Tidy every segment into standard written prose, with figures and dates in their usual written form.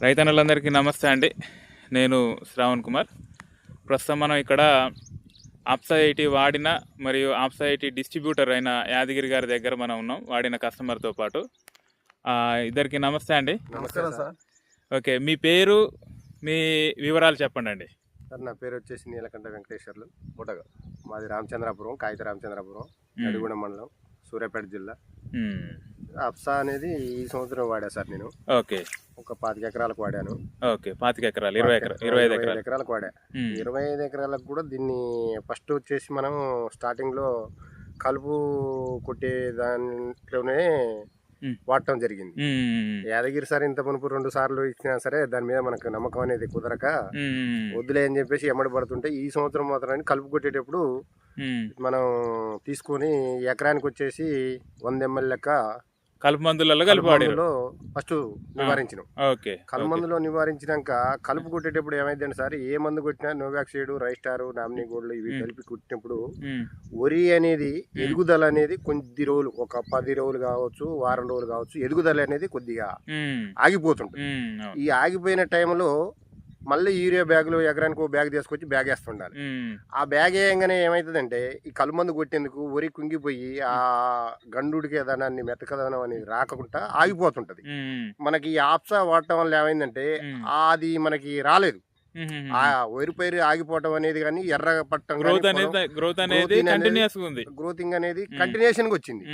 రైతన్నలందరికీ నమస్తే అండి. నేను శ్రావణ్ కుమార్. ప్రస్తుతం మనం ఇక్కడ ఆప్సా 80 వాడిన మరియు ఆప్సా 80 డిస్ట్రిబ్యూటర్ అయిన యాదగిరి గారి దగ్గర మనం ఉన్నాం, వాడిన కస్టమర్తో పాటు. ఇద్దరికి నమస్తే అండి. నమస్కారం సార్. ఓకే, మీ పేరు, మీ వివరాలు చెప్పండి అండి. సార్, నా పేరు వచ్చేసి నీలకంఠ వెంకటేశ్వర్లు బుటగ. మాది రామచంద్రాపురం, కాగిత రామచంద్రాపురం, నడిగూడెం మండలం, సూర్యాపేట జిల్లా. అప్సా అనేది ఈ సంవత్సరం వాడా సార్ నేను. ఓకే, ఒక 25 ఎకరాలకు వాడాను. ఓకే, 25 ఎకరాలు, 25 ఎకరాలకు వాడా. 25 ఎకరాలకు కూడా దీన్ని ఫస్ట్ వచ్చేసి మనం స్టార్టింగ్లో కలుపు కొట్టే దాంట్లోనే వాడటం జరిగింది. యాదగిరి సార్ ఇంత మునుపు 2 సార్లు ఇచ్చినా సరే దాని మీద మనకు నమ్మకం అనేది కుదరక వద్దులే అని చెప్పేసి ఎమ్మడి పడుతుంటే ఈ సంవత్సరం మాత్రం కలుపు కొట్టేటప్పుడు మనం తీసుకొని ఎకరానికి వచ్చేసి 100 ml లెక్క కలుపు మందులలో కలిపి ఫస్ట్ నివారించినాం. కలుపు మందులో నివారించినాక కలుపు కొట్టేటప్పుడు ఏమైందండి సార్, ఏ మందు కొట్టినా నోవాక్సైడ్, రైస్టార్, నామినీ గోల్డ్ ఇవి కలిపి కొట్టినప్పుడు వరి అనేది ఎదుగుదల అనేది కొద్ది రోజులు, ఒక 10 రోజులు కావచ్చు, వారం రోజులు కావచ్చు, ఎదుగుదల అనేది కొద్దిగా ఆగిపోతుంటుంది. ఈ ఆగిపోయిన టైంలో మళ్ళీ యూరియా బ్యాగులు ఎకరానికి ఒక బ్యాగ్ తీసుకొచ్చి బ్యాగ్ వేస్తుండాలి. ఆ బ్యాగ్ వేయంగానే ఏమవుతుందంటే ఈ కలుమందు కొట్టేందుకు వరి కుంగిపోయి ఆ గండుడికి దానాన్ని మెతకదనం అనేది రాకుండా ఆగిపోతుంటది. మనకి ఈ ఆప్సా వాడటం వల్ల ఏమైందంటే అది మనకి రాలేదు. ఆ వరి పైరు ఆగిపోవటం అనేది కానీ ఎర్ర పట్టం గ్రోతింగ్ అనేది కంటిన్యూషన్ గా వచ్చింది.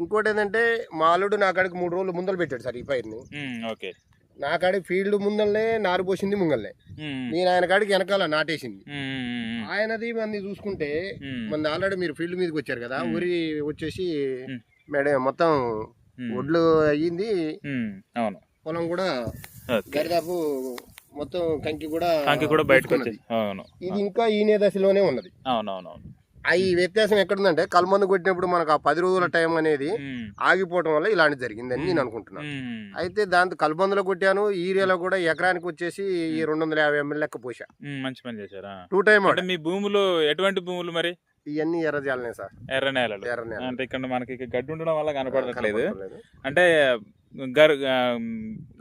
ఇంకోటి ఏంటంటే మా అల్లుడు నా కాడికి 3 రోజులు ముందలు పెట్టాడు సార్ ఈ పైరుని. నా కాడికి ఫీల్డ్ ముందల్నే నారు పోసింది ముంగల్నే, నేను ఆయన కాడికి వెనకాల నాటేసింది. ఆయనది మంది చూసుకుంటే మన ఆల్రెడీ మీరు ఫీల్డ్ మీదకి వచ్చారు కదా, ఊరి వచ్చేసి మొత్తం ఒడ్లు అయ్యింది, పొలం కూడా దరిదాపు మొత్తం కంకి కూడా బయటకు వచ్చింది. ఇది ఇంకా ఈనే దశలోనే ఉన్నది. ఈ వ్యత్యాసం ఎక్కడుందంటే కలుమందు కొట్టినప్పుడు మనకు ఆ 10 రోజుల టైం అనేది ఆగిపోవడం వల్ల ఇలాంటి జరిగిందని నేను అనుకుంటున్నాను. అయితే దాంతో కలుమందులో కొట్టాను, ఈరియాలో కూడా ఎకరానికి వచ్చేసి 250 ml లెక్క పోసా. మంచి పని చేశారా? 2 టైమ్. మీ భూములు ఎటువంటి భూములు మరి? ఇవన్నీ ఎర్రజాలనే సార్, ఎర్ర నేలలు. అంటే ఇక్కడ మనకి గడ్డి ఉండడం వల్ల కనపడట్లేదు. అంటే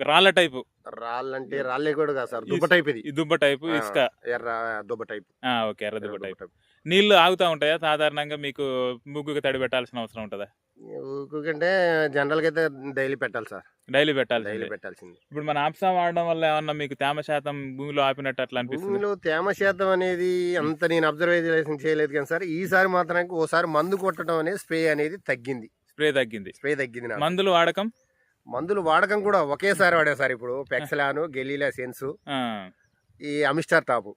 రాళ్ళ టైపు. రాళ్ళంటే రాళ్ళే కూడా కాదు సార్, దుబ్బ టైప్. ఇది దుబ్బ టైపు, ఇసుక ఎర్ర దుబ్బ టైప్. ఓకే, ఎర్ర దుబ్బ టైప్. నీళ్లు ఆగుతా ఉంటాయా సాధారణంగా? మీకు ముగ్గుకి తడి పెట్టాల్సిన అవసరం ఉంటుందా? ఊరికంటే జనరల్ గా అయితే డైలీ పెట్టాలి సార్, డైలీ పెట్టాల్సింది. ఇప్పుడు మన ఆప్సా వాడడం వల్ల ఏమన్నా మీకు తేమ శాతం భూమిలో ఆపినట్టు అట్లా అనిపిస్తుంది? భూమిలో తేమ శాతం అనేది అంత నేను అబ్జర్వేషన్ చేయలేదు కానీ సార్, ఈసారి మాత్రానికి ఓసారి మందు కొట్టడం అనేది స్ప్రే అనేది తగ్గింది. స్ప్రే తగ్గింది. మందులు వాడకం కూడా ఒకేసారి వాడా సార్. ఇప్పుడు పెక్సలాను, గెలీలా సెన్స్, ఈ అమిస్టార్ టాప్.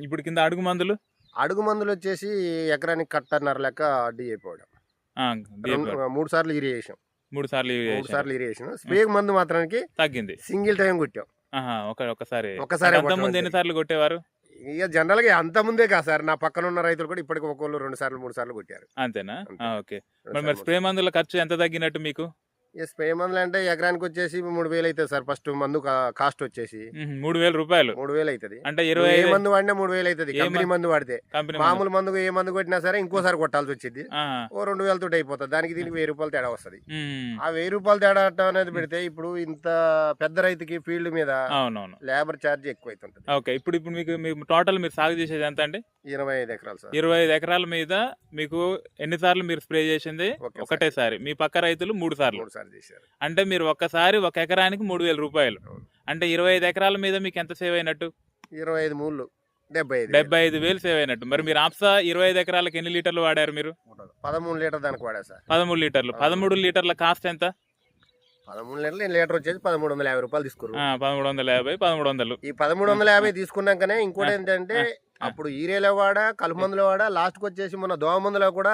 ఇప్పుడు కింద అడుగు మందులు వచ్చేసి ఎకరానికి కట్టన్నర లెక్క డిఏపి వాడాం. 3 సార్లు ఇరిగేషన్. 3 సార్లు ఇరిగేషన్. స్ప్రే మందు మాత్రానికి తగ్గింది. సింగిల్ టైం కొట్టాం. ఒకసారి ఎన్ని సార్లు కొట్టేవారు? ఇక జనరల్ గా అంత ముందే కాదు సార్, నా పక్కన ఉన్న రైతులు కూడా ఇప్పటికి ఒకళ్ళు 2 సార్లు 3 సార్లు కొట్టారు. అంతేనా? ఓకే. మరి స్ప్రే మందుల ఖర్చు ఎంత తగ్గినట్టు మీకు? స్ప్రే మందులు అంటే ఎకరానికి వచ్చేసి 3000 అవుతుంది సార్. ఫస్ట్ మందు కాస్ట్ వచ్చేసి 3000 రూపాయలు. 3000 అవుతుంది. అంటే ఏ మందు వాడినా 3000 అవుతుంది. కంపెనీ మందు వాడితే, మామూలు మందు ఏ మందు కొట్టినా సరే ఇంకోసారి కొట్టాల్సి వచ్చింది. ఓ 2000 తోటి అయిపోతుంది. దానికి దీనికి 1000 రూపాయలు తేడా వస్తుంది. ఆ 1000 రూపాయలు తేడా అనేది పెడితే ఇప్పుడు ఇంత పెద్ద రైతుకి ఫీల్డ్ మీద లేబర్ ఛార్జ్ ఎక్కువ అవుతుంటది. ఓకే. ఇప్పుడు మీకు టోటల్ మీరు సాగు చేసేది ఎంత అండి? 25 ఎకరాలు సార్. 25 ఎకరాల మీద మీకు ఎన్నిసార్లు మీరు స్ప్రే చేసింది? ఒకటేసారి. మీ పక్క రైతులు 3 సార్లు చేశారు. అంటే మీరు ఒక్కసారి ఒక ఎకరానికి 3000 రూపాయలు. అంటే 25 ఎకరాల మీద మీకు ఎంత సేవ్ అయినట్టు? 25 మూళ్ళు 75,000 సేవ్ అయినట్టు. మరి మీరు ఆప్సా 25 ఎకరాలకు ఎన్ని లీటర్లు వాడారు మీరు? 13 లీటర్ దానికి వాడా సార్. 13 లీటర్లు. 13 లీటర్ల కాస్ట్ ఎంత? 13 లీటర్లు లీటర్ వచ్చేసి 1350 రూపాయలు తీసుకున్నారు. 1350, 1300. ఈ 1350 తీసుకున్నాకనే ఇంకోటి ఏంటంటే అప్పుడు ఈరేలో వాడా, కలుమందులో వాడా, లాస్ట్ కి వచ్చేసి మన దోమ మందులో కూడా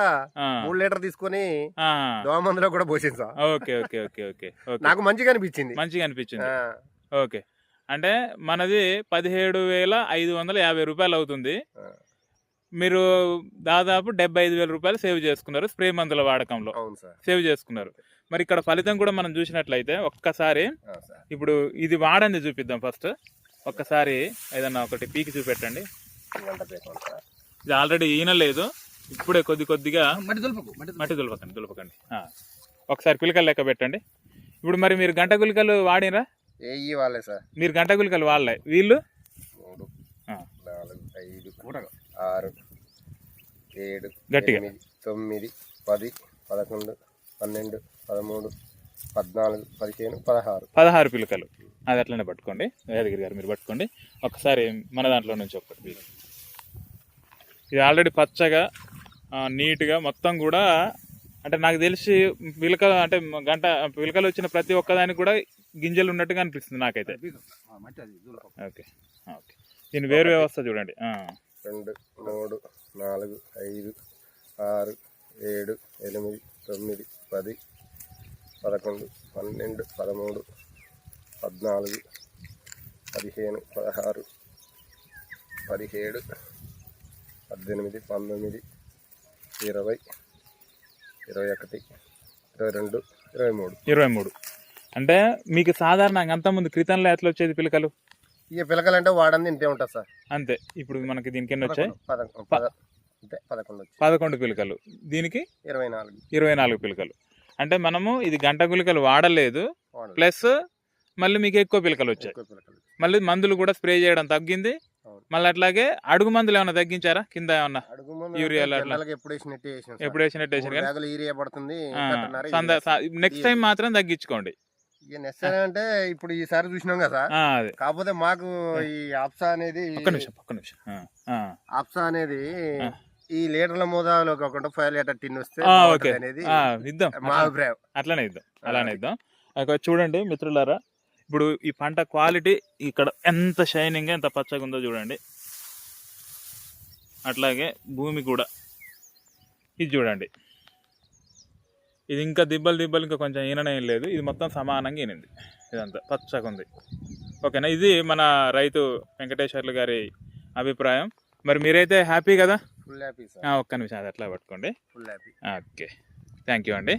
3 లీటర్ తీసుకుని దోమ మందులో కూడా పోసింది సార్. ఓకే. నాకు మంచిగా అనిపించింది. ఓకే. అంటే మనది 17,550 రూపాయలు అవుతుంది. మీరు దాదాపు 75,000 రూపాయలు సేవ్ చేసుకున్నారు స్ప్రే మందుల వాడకంలో. సేవ్ చేసుకున్నారు. మరి ఇక్కడ ఫలితం కూడా మనం చూసినట్లయితే ఒక్కసారి ఇప్పుడు ఇది వాడండి చూపిద్దాం. ఫస్ట్ ఒక్కసారి ఏదన్నా ఒకటి పీకి చూపెట్టండి. ఇది ఆల్రెడీ ఈనలేదు, ఇప్పుడే కొద్దిగా మట్టి దులపకండి. ఒకసారి పిలకలు లెక్క పెట్టండి. ఇప్పుడు మరి మీరు గంట గుళికలు వాడినరా? ఏ వాళ్ళే సార్. మీరు గంట గుళికలు వాళ్ళే, వీళ్ళు 3 ఆ. 4 5 6 7 గట్టిగా 8 9 10 11 12 13 14 15 16 పిలకలు. అది అట్లనే పట్టుకోండి యాదగిరి గారు, మీరు పట్టుకోండి ఒకసారి మన దాంట్లో నుంచి ఒకటి. ఇది ఆల్రెడీ పచ్చగా నీట్గా మొత్తం కూడా, అంటే నాకు తెలిసి పిలకలు అంటే గంట పిలకలు వచ్చిన ప్రతి ఒక్కదానికి కూడా గింజలు ఉన్నట్టుగా అనిపిస్తుంది నాకైతే. ఓకే ఓకే, దీని వేరు వ్యవస్థ చూడండి. 2 3 4 5 6 7 8 9 10 11 12 13 14 15 16 17 18 19 20 21 22 23. అంటే మీకు సాధారణంగా అంతకుముందు క్రితంలో ఎట్లా వచ్చేది పిలకలు? ఇక పిలకలు అంటే వాడంది ఇంతే ఉంటుంది సార్. అంతే. ఇప్పుడు మనకి దీనికి ఎన్ని వచ్చాయి? 11 పిలకలు. దీనికి 24 పిలకలు. అంటే మనము ఇది గంట గుళికలు వాడలేదు, ప్లస్ మళ్ళీ మీకు ఎక్కువ పిలకలు వచ్చాయి. మళ్ళీ మందులు కూడా స్ప్రే చేయడం తగ్గింది. మళ్ళీ అట్లాగే అడుగు మందులు ఏమన్నా తగ్గించారా కింద? ఏమన్నా యూరియాలు అట్లా ఎప్పుడు వేసినట్టు వేసారు. నెక్స్ట్ టైం మాత్రం తగ్గించుకోండి. అంటే ఇప్పుడు ఈసారి చూసినాం కదా, కాకపోతే మాకు ఈ ఆప్సా అనేది ఆప్సా అనేది ఈ లీటర్ల మోతాదులో కాకుండా 5 లీటర్ టిన్ వస్తే అనేది ఇద్దాం. మా అభిప్రాయం. అలానే ఇద్దాం. చూడండి మిత్రులారా, ఇప్పుడు ఈ పంట క్వాలిటీ ఇక్కడ ఎంత షైనింగ్ ఎంత పచ్చగా ఉందో చూడండి. అట్లాగే భూమి కూడా ఇది చూడండి, ఇది ఇంకా దిబ్బలు ఇంకా కొంచెం ఈననేం లేదు, ఇది మొత్తం సమానంగా ఈనింది, ఇదంతా పచ్చగా ఉంది. ఓకేనా, ఇది మన రైతు వెంకటేశ్వర్లు గారి అభిప్రాయం. మరి మీరైతే హ్యాపీ కదా? Full happy. ఒక్క నిమిషం అది అట్లా పట్టుకోండి. Full happy. Okay, thank you అండి.